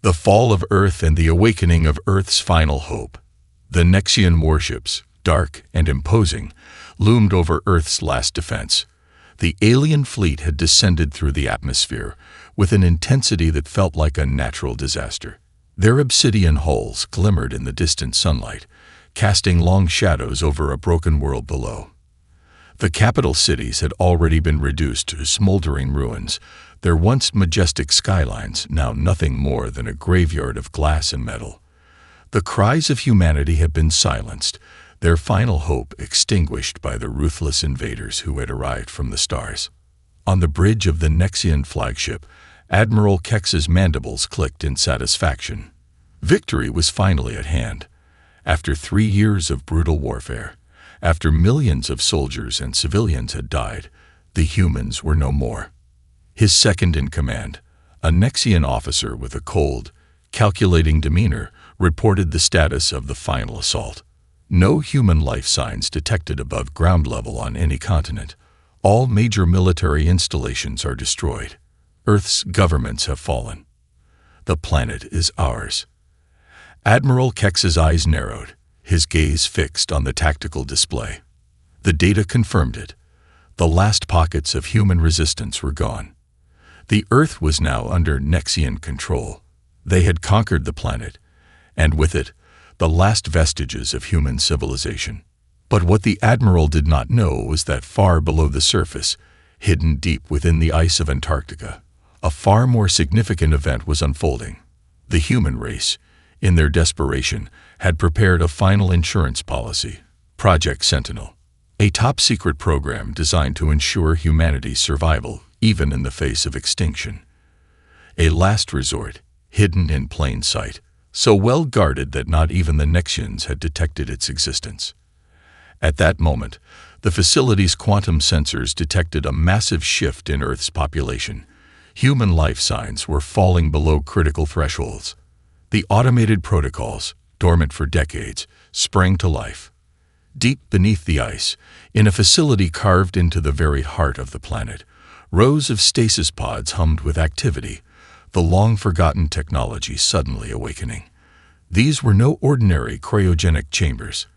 The fall of Earth and the awakening of Earth's final hope. The Nexian warships, dark and imposing, loomed over Earth's last defense. The alien fleet had descended through the atmosphere with an intensity that felt like a natural disaster. Their obsidian hulls glimmered in the distant sunlight, casting long shadows over a broken world below. The capital cities had already been reduced to smoldering ruins, their once majestic skylines now nothing more than a graveyard of glass and metal. The cries of humanity had been silenced, their final hope extinguished by the ruthless invaders who had arrived from the stars. On the bridge of the Nexian flagship, Admiral Kex's mandibles clicked in satisfaction. Victory was finally at hand. After 3 years of brutal warfare, after millions of soldiers and civilians had died, the humans were no more. His second-in-command, a Nexian officer with a cold, calculating demeanor, reported the status of the final assault. No human life signs detected above ground level on any continent. All major military installations are destroyed. Earth's governments have fallen. The planet is ours. Admiral Kex's eyes narrowed, his gaze fixed on the tactical display. The data confirmed it. The last pockets of human resistance were gone. The Earth was now under Nexian control. They had conquered the planet, and with it, the last vestiges of human civilization. But what the Admiral did not know was that far below the surface, hidden deep within the ice of Antarctica, a far more significant event was unfolding. The human race, in their desperation, had prepared a final insurance policy, Project Sentinel, a top-secret program designed to ensure humanity's survival even in the face of extinction. A last resort, hidden in plain sight, so well guarded that not even the Nexians had detected its existence. At that moment, the facility's quantum sensors detected a massive shift in Earth's population. Human life signs were falling below critical thresholds. The automated protocols, dormant for decades, sprang to life. Deep beneath the ice, in a facility carved into the very heart of the planet, rows of stasis pods hummed with activity, the long-forgotten technology suddenly awakening. These were no ordinary cryogenic chambers.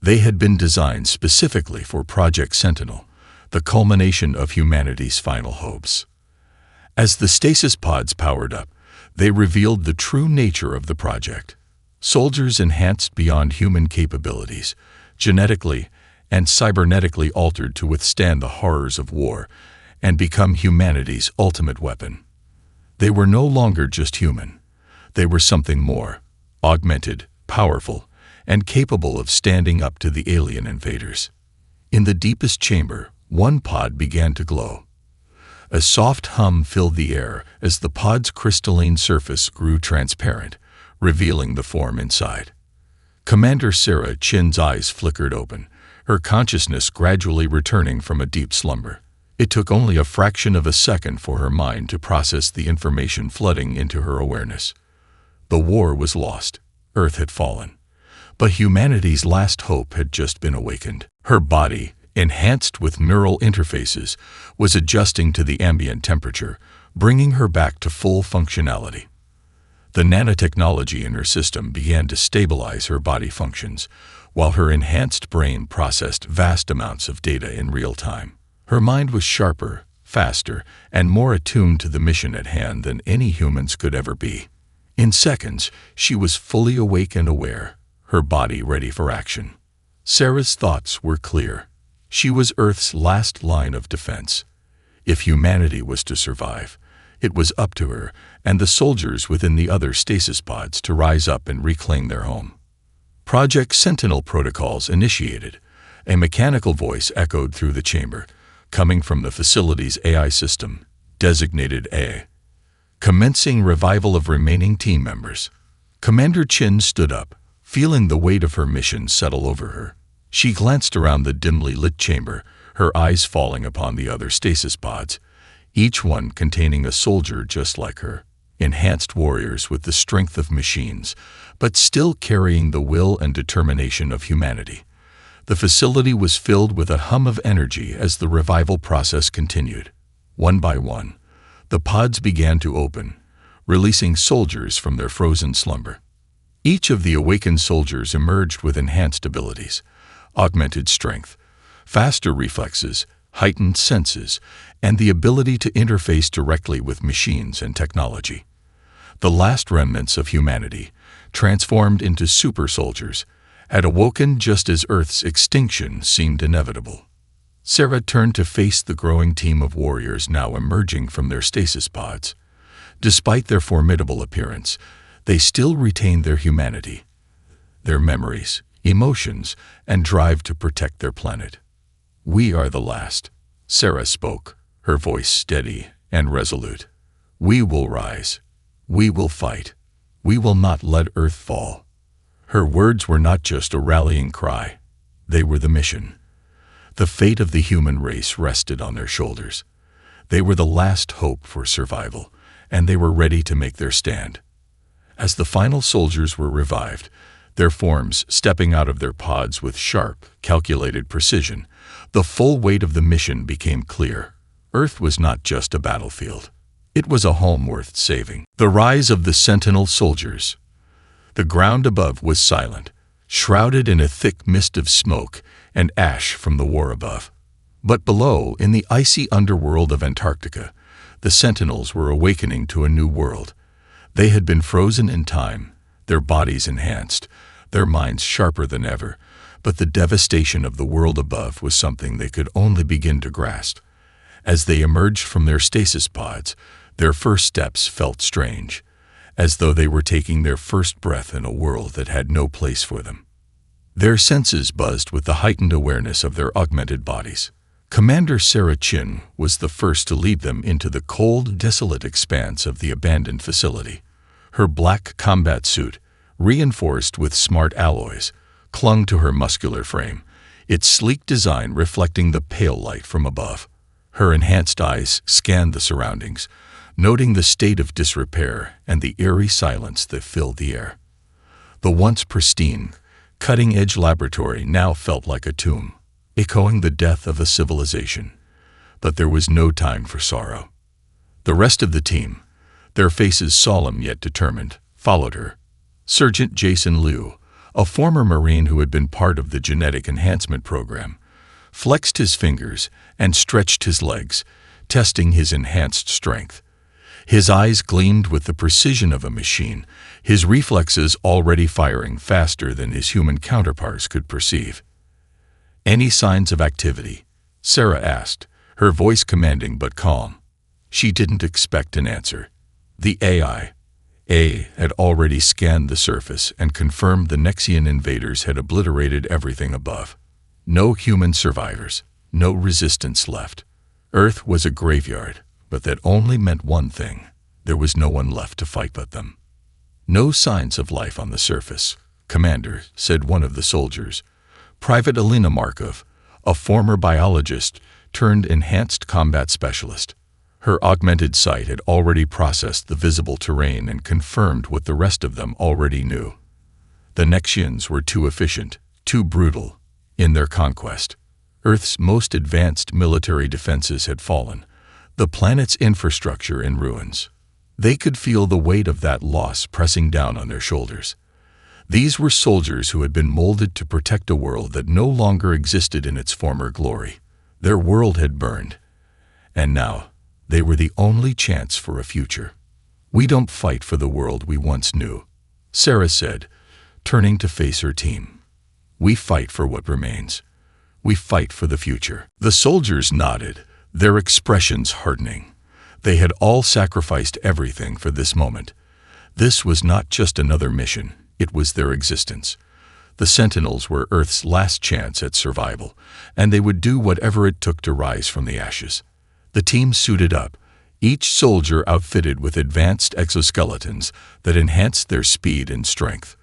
They had been designed specifically for Project Sentinel, the culmination of humanity's final hopes. As the stasis pods powered up, they revealed the true nature of the project. Soldiers enhanced beyond human capabilities, genetically and cybernetically altered to withstand the horrors of war and become humanity's ultimate weapon. They were no longer just human. They were something more, augmented, powerful, and capable of standing up to the alien invaders. In the deepest chamber, one pod began to glow. A soft hum filled the air as the pod's crystalline surface grew transparent, revealing the form inside. Commander Sarah Chin's eyes flickered open, her consciousness gradually returning from a deep slumber. It took only a fraction of a second for her mind to process the information flooding into her awareness. The war was lost. Earth had fallen. But humanity's last hope had just been awakened. Her body, enhanced with neural interfaces, was adjusting to the ambient temperature, bringing her back to full functionality. The nanotechnology in her system began to stabilize her body functions, while her enhanced brain processed vast amounts of data in real time. Her mind was sharper, faster, and more attuned to the mission at hand than any humans could ever be. In seconds, she was fully awake and aware, her body ready for action. Sarah's thoughts were clear. She was Earth's last line of defense. If humanity was to survive, it was up to her and the soldiers within the other stasis pods to rise up and reclaim their home. Project Sentinel protocols initiated. A mechanical voice echoed through the chamber, coming from the facility's AI system, designated A. Commencing revival of remaining team members. Commander Chin stood up, feeling the weight of her mission settle over her. She glanced around the dimly lit chamber, her eyes falling upon the other stasis pods, each one containing a soldier just like her, enhanced warriors with the strength of machines, but still carrying the will and determination of humanity. The facility was filled with a hum of energy as the revival process continued. One by one, the pods began to open, releasing soldiers from their frozen slumber. Each of the awakened soldiers emerged with enhanced abilities, augmented strength, faster reflexes, heightened senses, and the ability to interface directly with machines and technology. The last remnants of humanity, transformed into super soldiers, had awoken just as Earth's extinction seemed inevitable. Sarah turned to face the growing team of warriors now emerging from their stasis pods. Despite their formidable appearance, they still retained their humanity, their memories, emotions, and drive to protect their planet. "We are the last," Sarah spoke, her voice steady and resolute. "We will rise. We will fight. We will not let Earth fall." Her words were not just a rallying cry. They were the mission. The fate of the human race rested on their shoulders. They were the last hope for survival, and they were ready to make their stand. As the final soldiers were revived, their forms stepping out of their pods with sharp, calculated precision, the full weight of the mission became clear. Earth was not just a battlefield. It was a home worth saving. The rise of the Sentinel soldiers. The ground above was silent, shrouded in a thick mist of smoke and ash from the war above. But below, in the icy underworld of Antarctica, the Sentinels were awakening to a new world. They had been frozen in time, their bodies enhanced, their minds sharper than ever, but the devastation of the world above was something they could only begin to grasp. As they emerged from their stasis pods, their first steps felt strange, as though they were taking their first breath in a world that had no place for them. Their senses buzzed with the heightened awareness of their augmented bodies. Commander Sarah Chin was the first to lead them into the cold, desolate expanse of the abandoned facility. Her black combat suit, reinforced with smart alloys, clung to her muscular frame, its sleek design reflecting the pale light from above. Her enhanced eyes scanned the surroundings, noting the state of disrepair and the eerie silence that filled the air. The once pristine, cutting-edge laboratory now felt like a tomb, echoing the death of a civilization. But there was no time for sorrow. The rest of the team, their faces solemn yet determined, followed her. Sergeant Jason Liu, a former Marine who had been part of the genetic enhancement program, flexed his fingers and stretched his legs, testing his enhanced strength. His eyes gleamed with the precision of a machine, his reflexes already firing faster than his human counterparts could perceive. "Any signs of activity?" Sarah asked, her voice commanding but calm. She didn't expect an answer. The AI had already scanned the surface and confirmed the Nexian invaders had obliterated everything above. No human survivors, no resistance left. Earth was a graveyard, but that only meant one thing: there was no one left to fight but them. "No signs of life on the surface, Commander," said one of the soldiers. Private Alina Markov, a former biologist turned enhanced combat specialist. Her augmented sight had already processed the visible terrain and confirmed what the rest of them already knew. The Nexians were too efficient, too brutal, in their conquest. Earth's most advanced military defenses had fallen, the planet's infrastructure in ruins. They could feel the weight of that loss pressing down on their shoulders. These were soldiers who had been molded to protect a world that no longer existed in its former glory. Their world had burned, and now they were the only chance for a future. "We don't fight for the world we once knew," Sarah said, turning to face her team. "We fight for what remains. We fight for the future." The soldiers nodded, their expressions hardening. They had all sacrificed everything for this moment. This was not just another mission, it was their existence. The Sentinels were Earth's last chance at survival, and they would do whatever it took to rise from the ashes. The team suited up, each soldier outfitted with advanced exoskeletons that enhanced their speed and strength.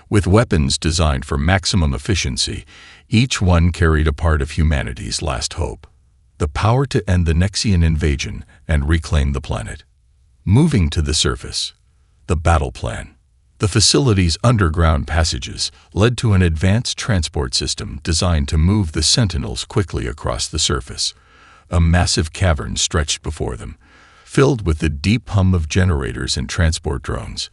With weapons designed for maximum efficiency, each one carried a part of humanity's last hope: the power to end the Nexian invasion and reclaim the planet. Moving to the surface. The battle plan. The facility's underground passages led to an advanced transport system designed to move the Sentinels quickly across the surface. A massive cavern stretched before them, filled with the deep hum of generators and transport drones.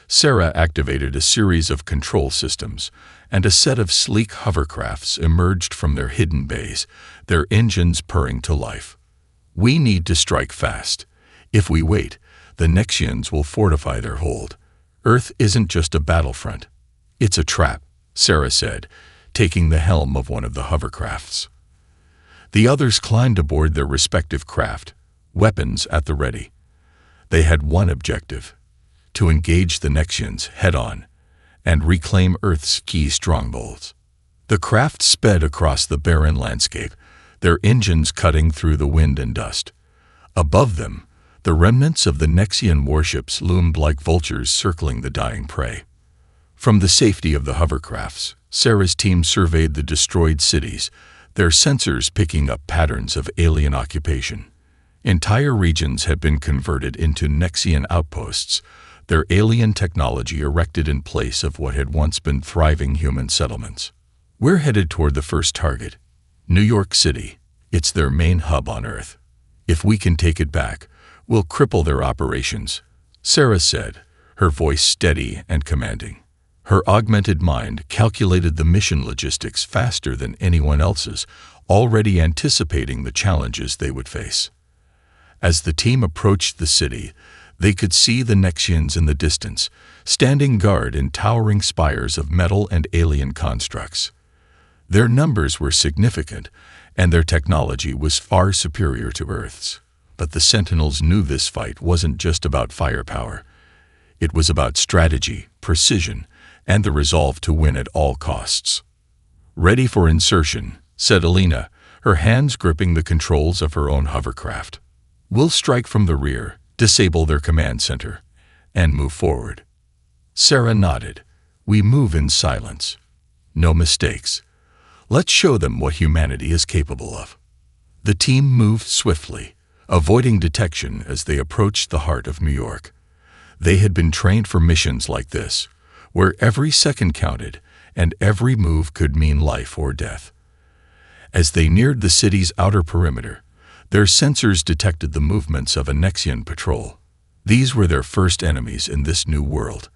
Sarah activated a series of control systems, and a set of sleek hovercrafts emerged from their hidden bays, their engines purring to life. We need to strike fast. If we wait, the Nexians will fortify their hold. Earth isn't just a battlefront. It's a trap, Sarah said, taking the helm of one of the hovercrafts. The others climbed aboard their respective craft, weapons at the ready. They had one objective: to engage the Nexians head-on and reclaim Earth's key strongholds. The craft sped across the barren landscape, their engines cutting through the wind and dust. Above them, the remnants of the Nexian warships loomed like vultures circling the dying prey. From the safety of the hovercrafts, Sarah's team surveyed the destroyed cities, their sensors picking up patterns of alien occupation. Entire regions had been converted into Nexian outposts, their alien technology erected in place of what had once been thriving human settlements. We're headed toward the first target, New York City. It's their main hub on Earth. If we can take it back, we'll cripple their operations, Sarah said, her voice steady and commanding. Her augmented mind calculated the mission logistics faster than anyone else's, already anticipating the challenges they would face. As the team approached the city, they could see the Nexians in the distance, standing guard in towering spires of metal and alien constructs. Their numbers were significant, and their technology was far superior to Earth's. But the Sentinels knew this fight wasn't just about firepower. It was about strategy, precision, and the resolve to win at all costs. "Ready for insertion," said Alina, her hands gripping the controls of her own hovercraft. "We'll strike from the rear, disable their command center, and move forward." Sarah nodded. "We move in silence. No mistakes. Let's show them what humanity is capable of." The team moved swiftly, avoiding detection as they approached the heart of New York. They had been trained for missions like this, where every second counted and every move could mean life or death. As they neared the city's outer perimeter, their sensors detected the movements of a Nexian patrol. These were their first enemies in this new world,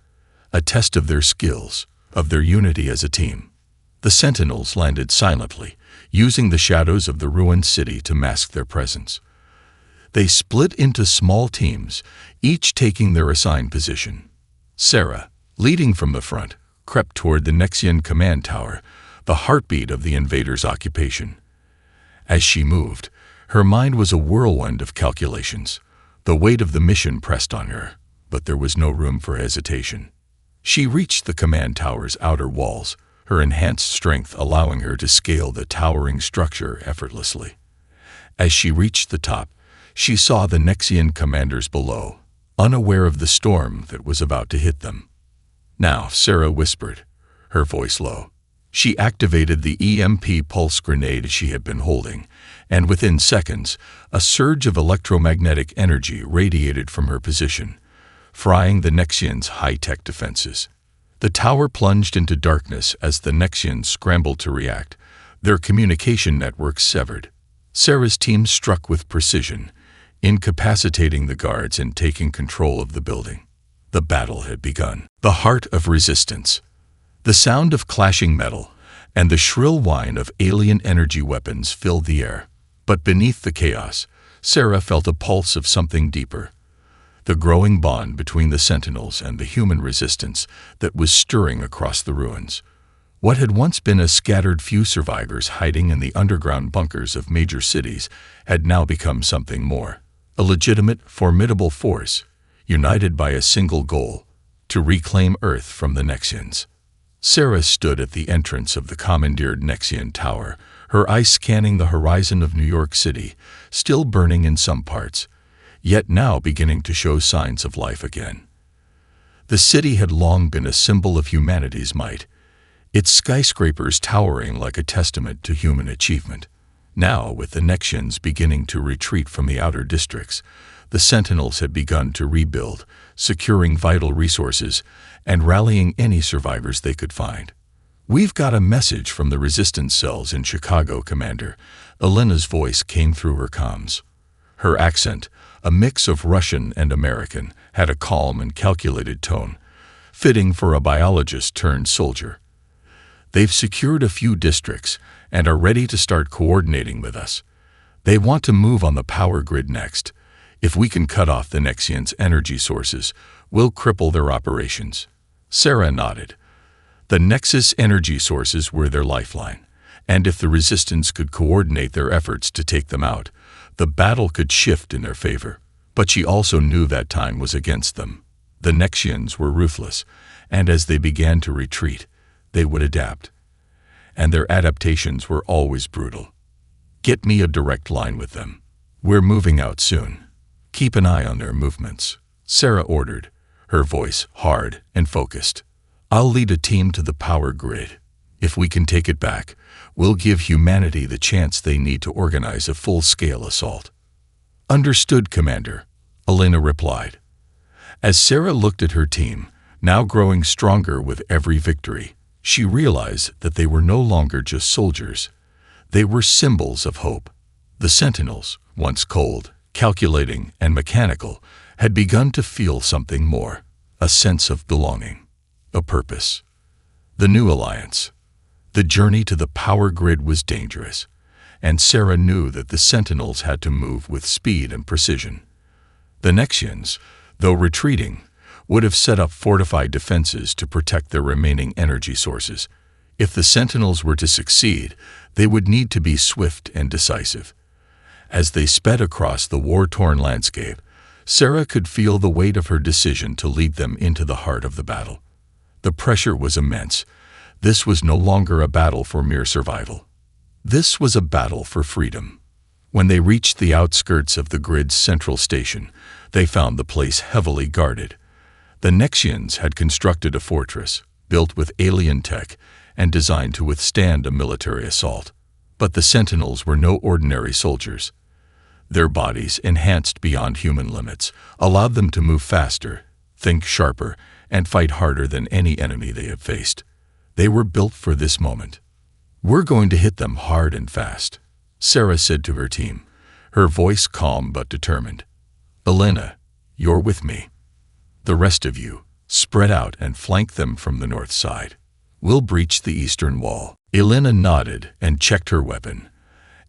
a test of their skills, of their unity as a team. The Sentinels landed silently, using the shadows of the ruined city to mask their presence. They split into small teams, each taking their assigned position. Sarah, leading from the front, crept toward the Nexian command tower, the heartbeat of the invaders' occupation. As she moved, her mind was a whirlwind of calculations. The weight of the mission pressed on her, but there was no room for hesitation. She reached the command tower's outer walls, her enhanced strength allowing her to scale the towering structure effortlessly. As she reached the top, she saw the Nexian commanders below, unaware of the storm that was about to hit them. "Now," Sarah whispered, her voice low. She activated the EMP pulse grenade she had been holding, and within seconds, a surge of electromagnetic energy radiated from her position, frying the Nexians' high-tech defenses. The tower plunged into darkness as the Nexians scrambled to react, their communication networks severed. Sarah's team struck with precision, incapacitating the guards and taking control of the building. The battle had begun. The heart of resistance. The sound of clashing metal and the shrill whine of alien energy weapons filled the air. But beneath the chaos, Sarah felt a pulse of something deeper. The growing bond between the Sentinels and the human resistance that was stirring across the ruins. What had once been a scattered few survivors hiding in the underground bunkers of major cities had now become something more. A legitimate, formidable force, united by a single goal: to reclaim Earth from the Nexians. Sarah stood at the entrance of the commandeered Nexian tower, her eyes scanning the horizon of New York City, still burning in some parts, yet now beginning to show signs of life again. The city had long been a symbol of humanity's might, its skyscrapers towering like a testament to human achievement. Now, with the Nexians beginning to retreat from the outer districts, the Sentinels had begun to rebuild, securing vital resources and rallying any survivors they could find. "We've got a message from the resistance cells in Chicago, Commander." Elena's voice came through her comms. Her accent, a mix of Russian and American, had a calm and calculated tone, fitting for a biologist-turned-soldier. They've secured a few districts and are ready to start coordinating with us. They want to move on the power grid next. If we can cut off the Nexians' energy sources, we'll cripple their operations. Sarah nodded. The Nexus energy sources were their lifeline, and if the Resistance could coordinate their efforts to take them out, the battle could shift in their favor. But she also knew that time was against them. The Nexians were ruthless, and as they began to retreat, they would adapt. And their adaptations were always brutal. Get me a direct line with them. We're moving out soon. Keep an eye on their movements, Sarah ordered, her voice hard and focused. I'll lead a team to the power grid. If we can take it back, we'll give humanity the chance they need to organize a full-scale assault. Understood, Commander, Elena replied. As Sarah looked at her team, now growing stronger with every victory, she realized that they were no longer just soldiers. They were symbols of hope. The Sentinels, once cold, calculating, and mechanical, had begun to feel something more, a sense of belonging, a purpose. The new alliance. The journey to the power grid was dangerous, and Sarah knew that the Sentinels had to move with speed and precision. The Nexians, though retreating, would have set up fortified defenses to protect their remaining energy sources. If the Sentinels were to succeed, they would need to be swift and decisive. As they sped across the war-torn landscape, Sarah could feel the weight of her decision to lead them into the heart of the battle. The pressure was immense. This was no longer a battle for mere survival. This was a battle for freedom. When they reached the outskirts of the grid's central station, they found the place heavily guarded. The Nexians had constructed a fortress, built with alien tech and designed to withstand a military assault. But the Sentinels were no ordinary soldiers. Their bodies, enhanced beyond human limits, allowed them to move faster, think sharper, and fight harder than any enemy they had faced. They were built for this moment. We're going to hit them hard and fast, Sarah said to her team, her voice calm but determined. Elena, you're with me. The rest of you, spread out and flank them from the north side. We'll breach the eastern wall. Elena nodded and checked her weapon,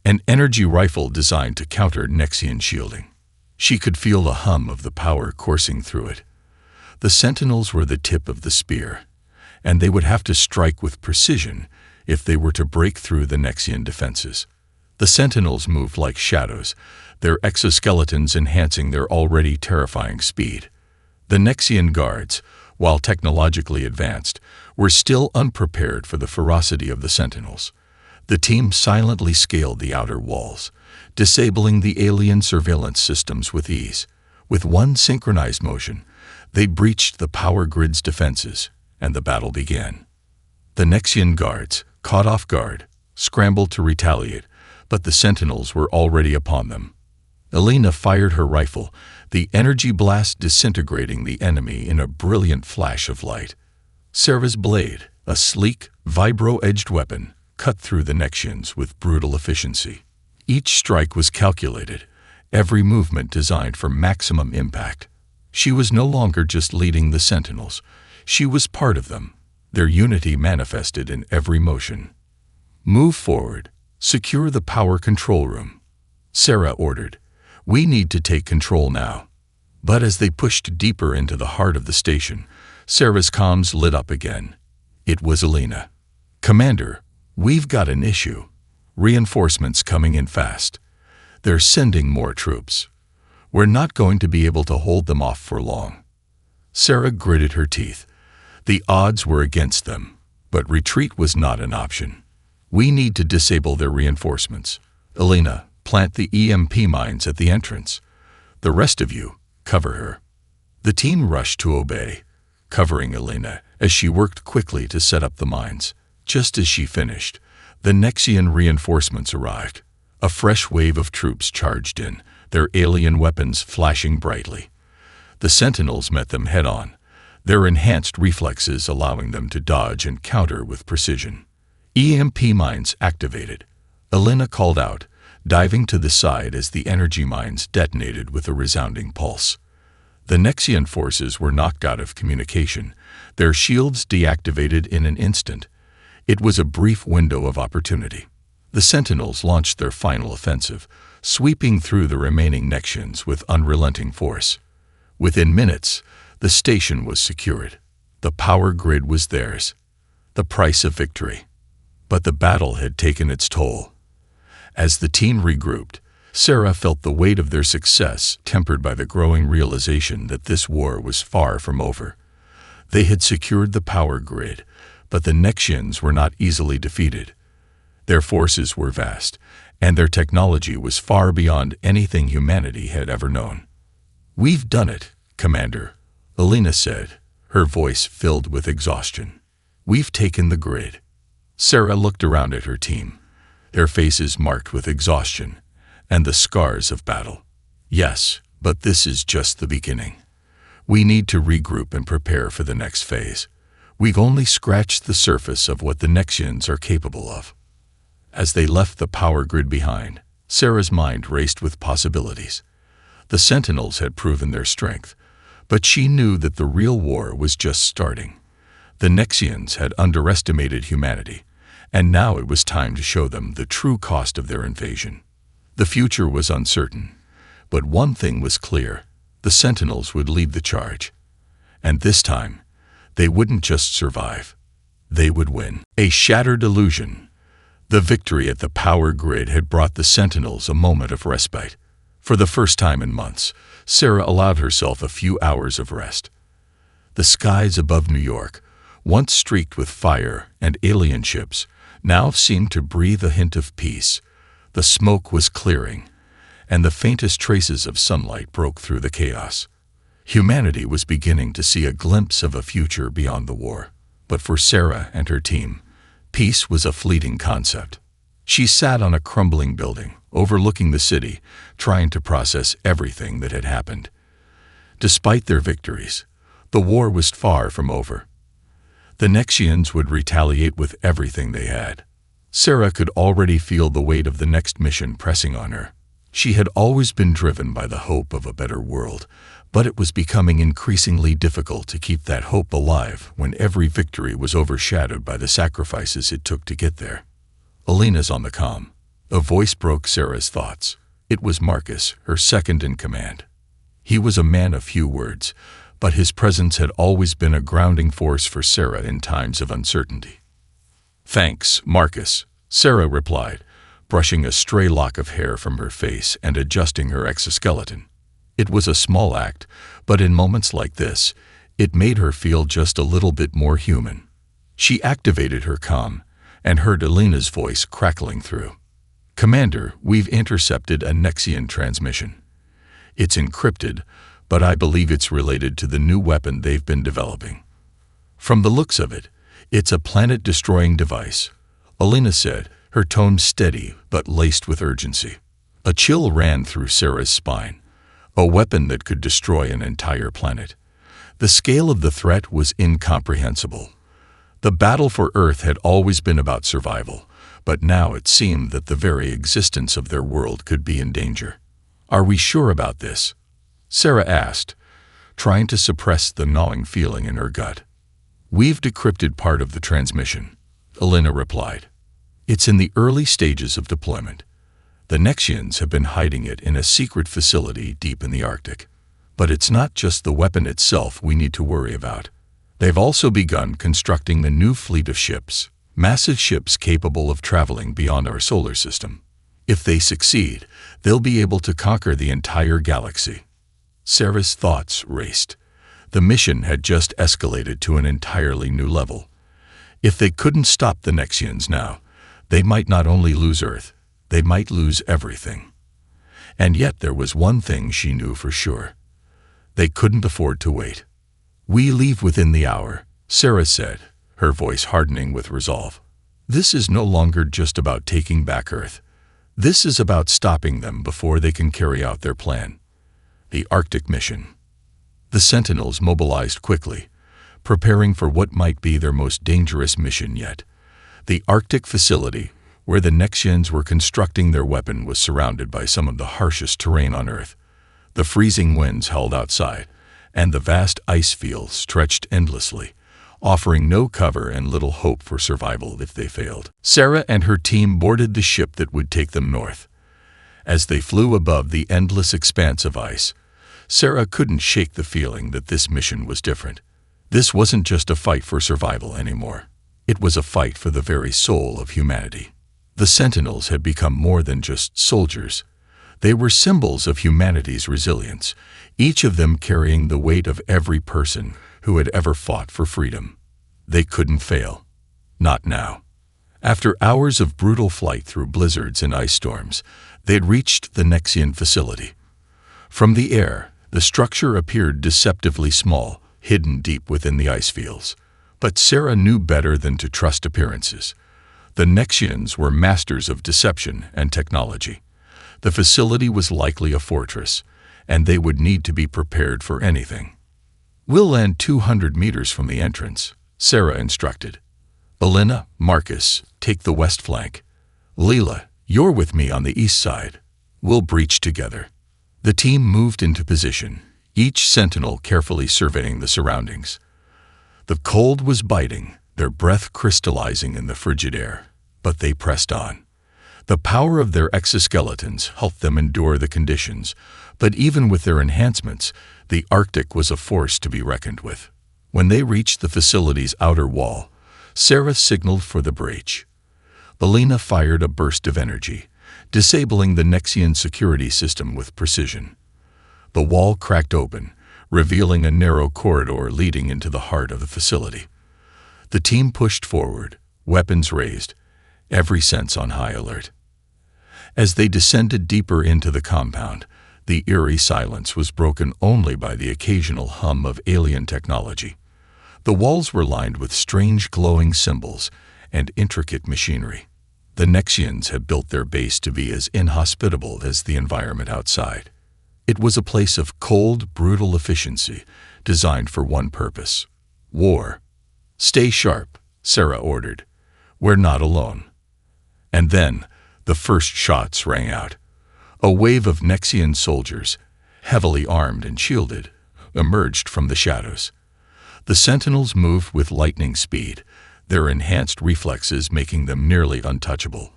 an energy rifle designed to counter Nexian shielding. She could feel the hum of the power coursing through it. The Sentinels were the tip of the spear, and they would have to strike with precision if they were to break through the Nexian defenses. The Sentinels moved like shadows, their exoskeletons enhancing their already terrifying speed. The Nexian guards, while technologically advanced, were still unprepared for the ferocity of the Sentinels. The team silently scaled the outer walls, disabling the alien surveillance systems with ease. With one synchronized motion, they breached the power grid's defenses, and the battle began. The Nexian guards, caught off guard, scrambled to retaliate, but the Sentinels were already upon them. Elena fired her rifle, the energy blast disintegrating the enemy in a brilliant flash of light. Sarah's blade, a sleek, vibro-edged weapon, cut through the Nexians with brutal efficiency. Each strike was calculated, every movement designed for maximum impact. She was no longer just leading the Sentinels. She was part of them, their unity manifested in every motion. Move forward. Secure the power control room, Sarah ordered. We need to take control now. But as they pushed deeper into the heart of the station, Sarah's comms lit up again. It was Elena. Commander, we've got an issue. Reinforcements coming in fast. They're sending more troops. We're not going to be able to hold them off for long. Sarah gritted her teeth. The odds were against them, but retreat was not an option. We need to disable their reinforcements. Elena, plant the EMP mines at the entrance. The rest of you, cover her. The team rushed to obey, covering Elena as she worked quickly to set up the mines. Just as she finished, the Nexian reinforcements arrived. A fresh wave of troops charged in, their alien weapons flashing brightly. The Sentinels met them head-on, their enhanced reflexes allowing them to dodge and counter with precision. EMP mines activated. Elena called out, diving to the side as the energy mines detonated with a resounding pulse. The Nexian forces were knocked out of communication, their shields deactivated in an instant. It was a brief window of opportunity. The Sentinels launched their final offensive, sweeping through the remaining Nexians with unrelenting force. Within minutes, the station was secured. The power grid was theirs. The price of victory. But the battle had taken its toll. As the team regrouped, Sarah felt the weight of their success tempered by the growing realization that this war was far from over. They had secured the power grid, but the Nexians were not easily defeated. Their forces were vast, and their technology was far beyond anything humanity had ever known. "We've done it, Commander," Alina said, her voice filled with exhaustion. "We've taken the grid." Sarah looked around at her team, their faces marked with exhaustion and the scars of battle. "Yes, but this is just the beginning. We need to regroup and prepare for the next phase. We've only scratched the surface of what the Nexians are capable of." As they left the power grid behind, Sarah's mind raced with possibilities. The Sentinels had proven their strength, but she knew that the real war was just starting. The Nexians had underestimated humanity, and now it was time to show them the true cost of their invasion. The future was uncertain, but one thing was clear: the Sentinels would lead the charge. And this time, they wouldn't just survive, they would win. A shattered illusion. The victory at the power grid had brought the Sentinels a moment of respite. For the first time in months, Sarah allowed herself a few hours of rest. The skies above New York, once streaked with fire and alien ships, now seemed to breathe a hint of peace. The smoke was clearing, and the faintest traces of sunlight broke through the chaos. Humanity was beginning to see a glimpse of a future beyond the war. But for Sarah and her team, peace was a fleeting concept. She sat on a crumbling building, overlooking the city, trying to process everything that had happened. Despite their victories, the war was far from over. The Nexians would retaliate with everything they had. Sarah could already feel the weight of the next mission pressing on her. She had always been driven by the hope of a better world, but it was becoming increasingly difficult to keep that hope alive when every victory was overshadowed by the sacrifices it took to get there. "Alina's on the comm." A voice broke Sarah's thoughts. It was Marcus, her second in command. He was a man of few words, but his presence had always been a grounding force for Sarah in times of uncertainty. "Thanks, Marcus," Sarah replied, brushing a stray lock of hair from her face and adjusting her exoskeleton. It was a small act, but in moments like this, it made her feel just a little bit more human. She activated her comm and heard Alina's voice crackling through. "Commander, we've intercepted a Nexian transmission. It's encrypted, but I believe it's related to the new weapon they've been developing. From the looks of it, it's a planet-destroying device," Alina said, her tone steady but laced with urgency. A chill ran through Sarah's spine. A weapon that could destroy an entire planet. The scale of the threat was incomprehensible. The battle for Earth had always been about survival, but now it seemed that the very existence of their world could be in danger. "Are we sure about this?" Sarah asked, trying to suppress the gnawing feeling in her gut. "We've decrypted part of the transmission," Alina replied. "It's in the early stages of deployment. The Nexians have been hiding it in a secret facility deep in the Arctic. But it's not just the weapon itself we need to worry about. They've also begun constructing the new fleet of ships, massive ships capable of traveling beyond our solar system. If they succeed, they'll be able to conquer the entire galaxy." Sarah's thoughts raced. The mission had just escalated to an entirely new level. If they couldn't stop the Nexians now, they might not only lose Earth, they might lose everything. And yet there was one thing she knew for sure. They couldn't afford to wait. "We leave within the hour," Sarah said, her voice hardening with resolve. "This is no longer just about taking back Earth. This is about stopping them before they can carry out their plan." The Arctic mission. The Sentinels mobilized quickly, preparing for what might be their most dangerous mission yet. The Arctic facility, where the Nexians were constructing their weapon, was surrounded by some of the harshest terrain on Earth. The freezing winds howled outside, and the vast ice fields stretched endlessly, offering no cover and little hope for survival if they failed. Sarah and her team boarded the ship that would take them north. As they flew above the endless expanse of ice, Sarah couldn't shake the feeling that this mission was different. This wasn't just a fight for survival anymore. It was a fight for the very soul of humanity. The Sentinels had become more than just soldiers. They were symbols of humanity's resilience, each of them carrying the weight of every person who had ever fought for freedom. They couldn't fail. Not now. After hours of brutal flight through blizzards and ice storms, they had reached the Nexian facility. From the air, the structure appeared deceptively small, hidden deep within the ice fields. But Sarah knew better than to trust appearances. The Nexians were masters of deception and technology. The facility was likely a fortress, and they would need to be prepared for anything. "We'll land 200 meters from the entrance," Sarah instructed. "Elena, Marcus, take the west flank. Leela, you're with me on the east side. We'll breach together." The team moved into position, each sentinel carefully surveying the surroundings. The cold was biting, their breath crystallizing in the frigid air, but they pressed on. The power of their exoskeletons helped them endure the conditions, but even with their enhancements, the Arctic was a force to be reckoned with. When they reached the facility's outer wall, Sarah signaled for the breach. Elena fired a burst of energy, disabling the Nexian security system with precision. The wall cracked open, revealing a narrow corridor leading into the heart of the facility. The team pushed forward, weapons raised, every sense on high alert. As they descended deeper into the compound, the eerie silence was broken only by the occasional hum of alien technology. The walls were lined with strange glowing symbols and intricate machinery. The Nexians had built their base to be as inhospitable as the environment outside. It was a place of cold, brutal efficiency, designed for one purpose: war. "Stay sharp," Sarah ordered. "We're not alone." And then, the first shots rang out. A wave of Nexian soldiers, heavily armed and shielded, emerged from the shadows. The Sentinels moved with lightning speed, their enhanced reflexes making them nearly untouchable.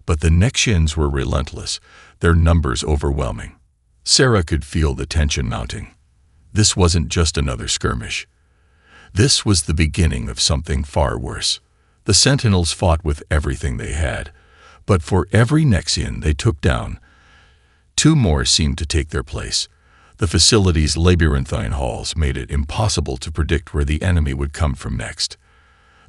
But the Nexians were relentless, their numbers overwhelming. Sarah could feel the tension mounting. This wasn't just another skirmish. This was the beginning of something far worse. The Sentinels fought with everything they had, but for every Nexian they took down, two more seemed to take their place. The facility's labyrinthine halls made it impossible to predict where the enemy would come from next.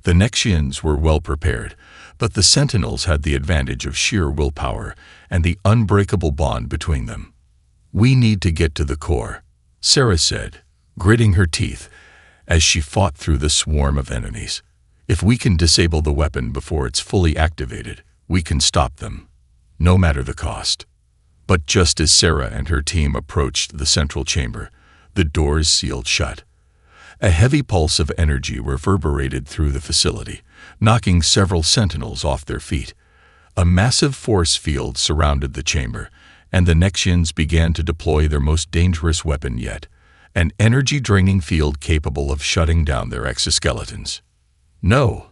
The Nexians were well prepared, but the Sentinels had the advantage of sheer willpower and the unbreakable bond between them. "We need to get to the core," Sarah said, gritting her teeth as she fought through the swarm of enemies. "If we can disable the weapon before it's fully activated, we can stop them, no matter the cost." But just as Sarah and her team approached the central chamber, the doors sealed shut. A heavy pulse of energy reverberated through the facility, knocking several Sentinels off their feet. A massive force field surrounded the chamber, and the Nexians began to deploy their most dangerous weapon yet, an energy-draining field capable of shutting down their exoskeletons. "No!"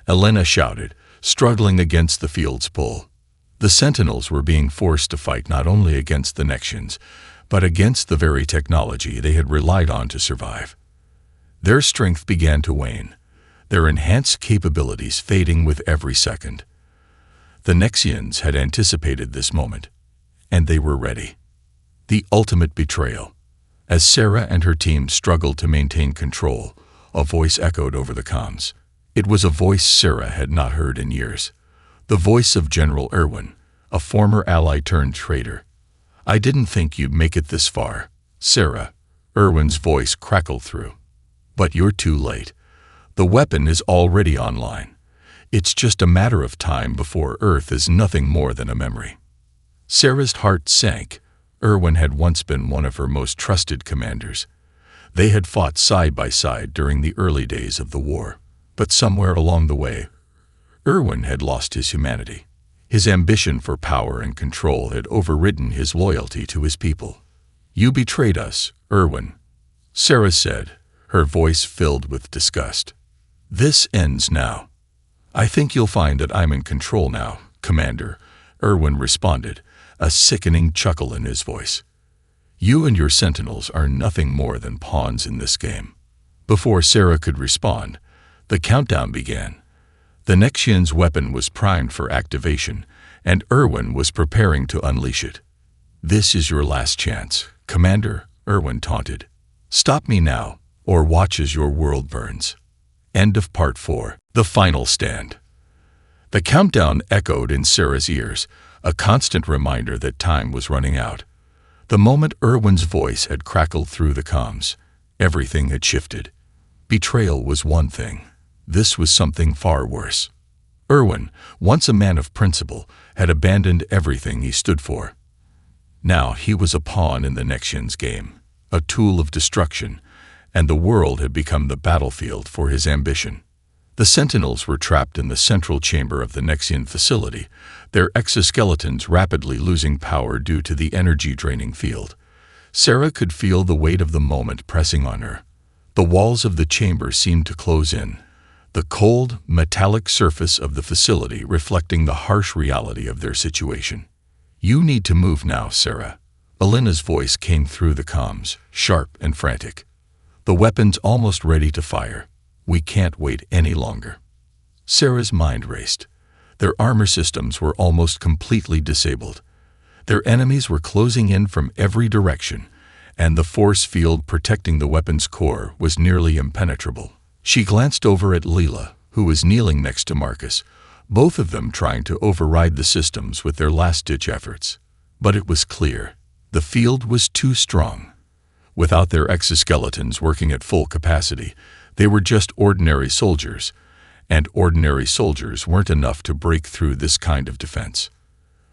Elena shouted, struggling against the field's pull. The Sentinels were being forced to fight not only against the Nexians, but against the very technology they had relied on to survive. Their strength began to wane, their enhanced capabilities fading with every second. The Nexians had anticipated this moment, and they were ready. The ultimate betrayal. As Sarah and her team struggled to maintain control, a voice echoed over the comms. It was a voice Sarah had not heard in years. The voice of General Irwin, a former ally turned traitor. "I didn't think you'd make it this far, Sarah," Irwin's voice crackled through. "But you're too late. The weapon is already online. It's just a matter of time before Earth is nothing more than a memory." Sarah's heart sank. Irwin had once been one of her most trusted commanders. They had fought side by side during the early days of the war. But somewhere along the way, Irwin had lost his humanity. His ambition for power and control had overridden his loyalty to his people. "You betrayed us, Irwin," Sarah said, her voice filled with disgust. "This ends now." "I think you'll find that I'm in control now, Commander," Irwin responded, a sickening chuckle in his voice. "You and your sentinels are nothing more than pawns in this game." Before Sarah could respond, the countdown began. The Nexian's weapon was primed for activation, and Irwin was preparing to unleash it. "This is your last chance, Commander," Irwin taunted. "Stop me now, or watch as your world burns." End of Part 4. The Final Stand. The countdown echoed in Sarah's ears, a constant reminder that time was running out. The moment Irwin's voice had crackled through the comms, everything had shifted. Betrayal was one thing. This was something far worse. Irwin, once a man of principle, had abandoned everything he stood for. Now he was a pawn in the Nexian's game, a tool of destruction, and the world had become the battlefield for his ambition. The Sentinels were trapped in the central chamber of the Nexian facility, their exoskeletons rapidly losing power due to the energy-draining field. Sarah could feel the weight of the moment pressing on her. The walls of the chamber seemed to close in, the cold, metallic surface of the facility reflecting the harsh reality of their situation. "You need to move now, Sarah." Elena's voice came through the comms, sharp and frantic. "The weapon's almost ready to fire. We can't wait any longer." Sarah's mind raced. Their armor systems were almost completely disabled. Their enemies were closing in from every direction, and the force field protecting the weapon's core was nearly impenetrable. She glanced over at Leela, who was kneeling next to Marcus, both of them trying to override the systems with their last-ditch efforts. But it was clear. The field was too strong. Without their exoskeletons working at full capacity, they were just ordinary soldiers, and ordinary soldiers weren't enough to break through this kind of defense.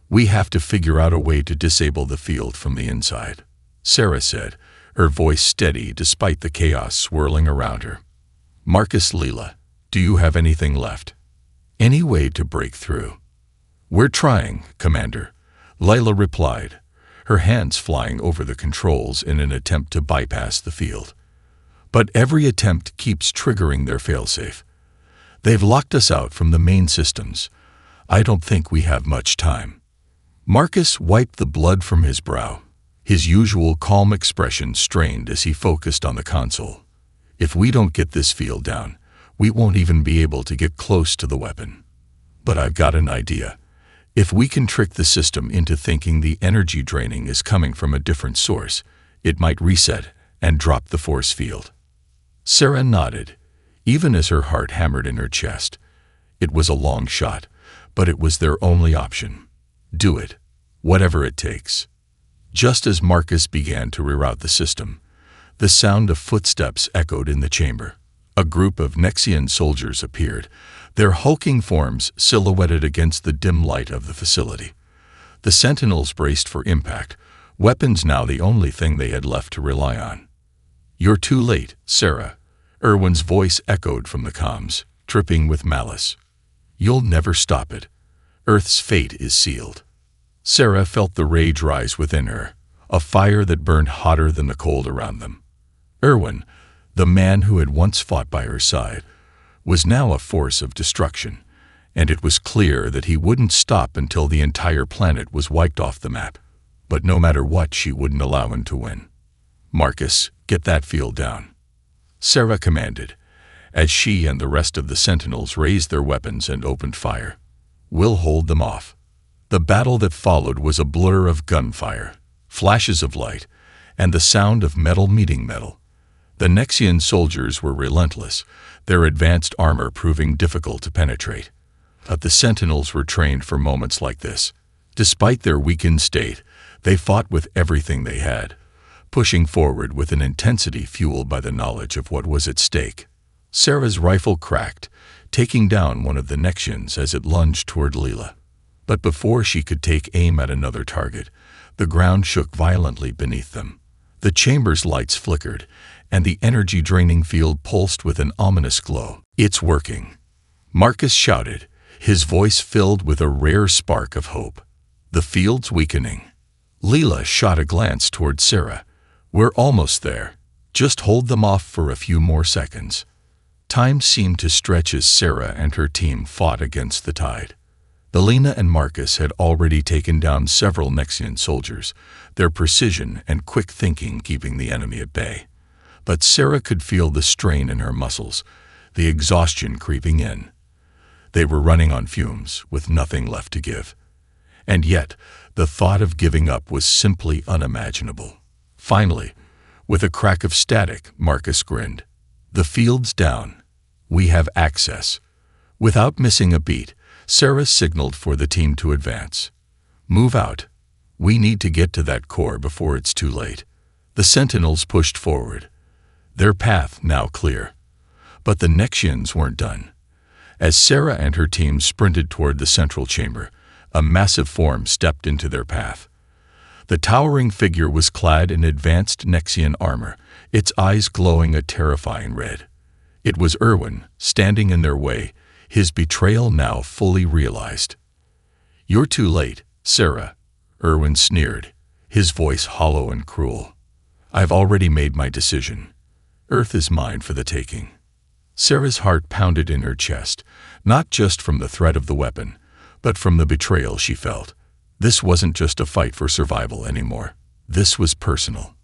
"We have to figure out a way to disable the field from the inside," Sarah said, her voice steady despite the chaos swirling around her. "Marcus, Leela, do you have anything left? Any way to break through?" "We're trying, Commander," Layla replied, her hands flying over the controls in an attempt to bypass the field. "But every attempt keeps triggering their failsafe. They've locked us out from the main systems. I don't think we have much time." Marcus wiped the blood from his brow, his usual calm expression strained as he focused on the console. "If we don't get this field down, we won't even be able to get close to the weapon. But I've got an idea. If we can trick the system into thinking the energy draining is coming from a different source, it might reset and drop the force field." Sarah nodded, even as her heart hammered in her chest. It was a long shot, but it was their only option. Do it, whatever it takes. Just as Marcus began to reroute the system, the sound of footsteps echoed in the chamber. A group of Nexian soldiers appeared, their hulking forms silhouetted against the dim light of the facility. The sentinels braced for impact, weapons now the only thing they had left to rely on. "You're too late, Sarah," Irwin's voice echoed from the comms, dripping with malice. "You'll never stop it. Earth's fate is sealed." Sarah felt the rage rise within her, a fire that burned hotter than the cold around them. Irwin, the man who had once fought by her side, was now a force of destruction, and it was clear that he wouldn't stop until the entire planet was wiped off the map. But no matter what, she wouldn't allow him to win. "Marcus, get that field down," Sarah commanded, as she and the rest of the sentinels raised their weapons and opened fire. "We'll hold them off." The battle that followed was a blur of gunfire, flashes of light, and the sound of metal meeting metal. The Nexian soldiers were relentless, their advanced armor proving difficult to penetrate. But the sentinels were trained for moments like this. Despite their weakened state, they fought with everything they had, pushing forward with an intensity fueled by the knowledge of what was at stake. Sarah's rifle cracked, taking down one of the Nexians as it lunged toward Leela. But before she could take aim at another target, the ground shook violently beneath them. The chamber's lights flickered, and the energy-draining field pulsed with an ominous glow. "It's working," Marcus shouted, his voice filled with a rare spark of hope. "The field's weakening." Leela shot a glance toward Sarah. "We're almost there. Just hold them off for a few more seconds." Time seemed to stretch as Sarah and her team fought against the tide. Elena and Marcus had already taken down several Nexian soldiers, their precision and quick thinking keeping the enemy at bay. But Sarah could feel the strain in her muscles, the exhaustion creeping in. They were running on fumes, with nothing left to give. And yet, the thought of giving up was simply unimaginable. Finally, with a crack of static, Marcus grinned. "The field's down. We have access." Without missing a beat, Sarah signaled for the team to advance. "Move out. We need to get to that core before it's too late." The sentinels pushed forward, their path now clear. But the Nexians weren't done. As Sarah and her team sprinted toward the central chamber, a massive form stepped into their path. The towering figure was clad in advanced Nexian armor, its eyes glowing a terrifying red. It was Erwin, standing in their way, his betrayal now fully realized. "You're too late, Sarah," Erwin sneered, his voice hollow and cruel. "I've already made my decision. Earth is mine for the taking." Sarah's heart pounded in her chest, not just from the threat of the weapon, but from the betrayal she felt. This wasn't just a fight for survival anymore. This was personal.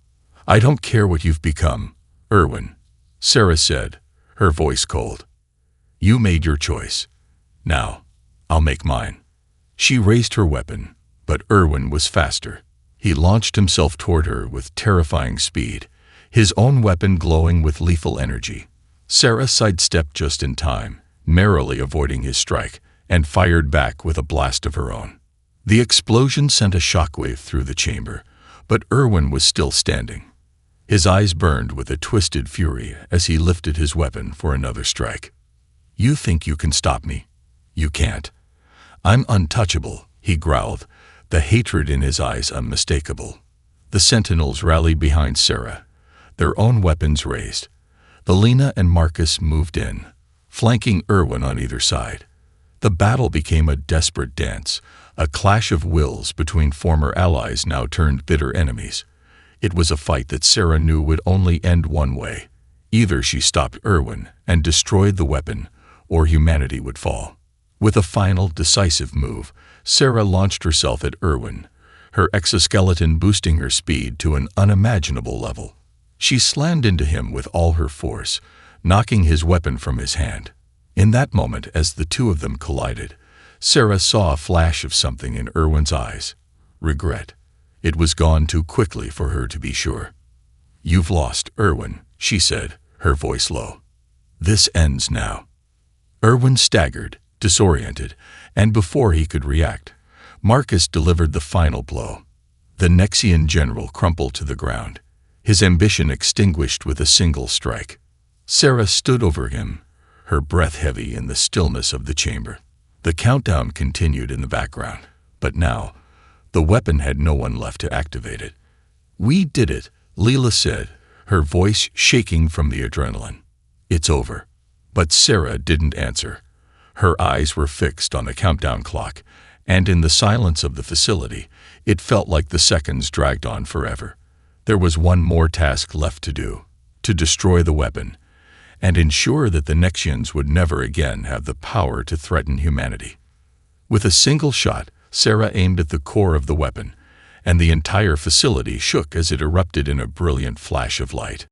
"I don't care what you've become, Erwin," Sarah said, her voice cold. "You made your choice. Now, I'll make mine." She raised her weapon, but Erwin was faster. He launched himself toward her with terrifying speed, his own weapon glowing with lethal energy. Sarah sidestepped just in time, narrowly avoiding his strike, and fired back with a blast of her own. The explosion sent a shockwave through the chamber, but Erwin was still standing. His eyes burned with a twisted fury as he lifted his weapon for another strike. "You think you can stop me? You can't. I'm untouchable," he growled, the hatred in his eyes unmistakable. The sentinels rallied behind Sarah, their own weapons raised. Elena and Marcus moved in, flanking Erwin on either side. The battle became a desperate dance, a clash of wills between former allies now turned bitter enemies. It was a fight that Sarah knew would only end one way. Either she stopped Erwin and destroyed the weapon, or humanity would fall. With a final, decisive move, Sarah launched herself at Erwin, her exoskeleton boosting her speed to an unimaginable level. She slammed into him with all her force, knocking his weapon from his hand. In that moment, as the two of them collided, Sarah saw a flash of something in Erwin's eyes. Regret. It was gone too quickly for her to be sure. "You've lost, Erwin," she said, her voice low. "This ends now." Erwin staggered, disoriented, and before he could react, Marcus delivered the final blow. The Nexian general crumpled to the ground, his ambition extinguished with a single strike. Sarah stood over him, her breath heavy in the stillness of the chamber. The countdown continued in the background, but now, the weapon had no one left to activate it. "We did it," Leela said, her voice shaking from the adrenaline. "It's over." But Sarah didn't answer. Her eyes were fixed on the countdown clock, and in the silence of the facility, it felt like the seconds dragged on forever. There was one more task left to do, to destroy the weapon, and ensure that the Nexians would never again have the power to threaten humanity. With a single shot, Sarah aimed at the core of the weapon, and the entire facility shook as it erupted in a brilliant flash of light.